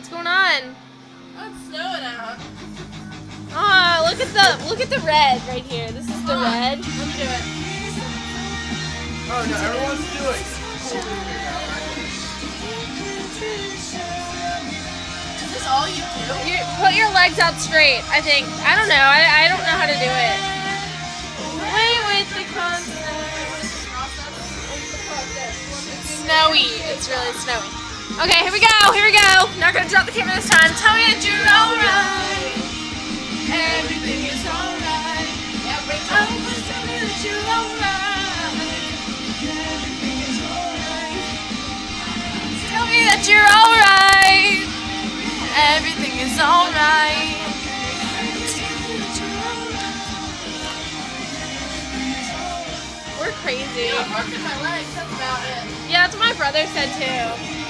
What's going on? Oh, it's snowing out. Ah, look at the red right here. This is the red. Let me do it. Oh no, everyone's doing it. Is this all you do? You put your legs out straight, I think. I don't know. I don't know how to do it. Away with the continent. It's snowy. It's really snowy. Okay, here we go. Here we go. Not gonna drop the camera this time. Tell me that you're alright. Everything is alright. Yeah, Rachel. Tell me that you're alright. Tell me that you're alright. Everything is alright. We're crazy. I'm working my legs. That's about it. Yeah, that's what my brother said too.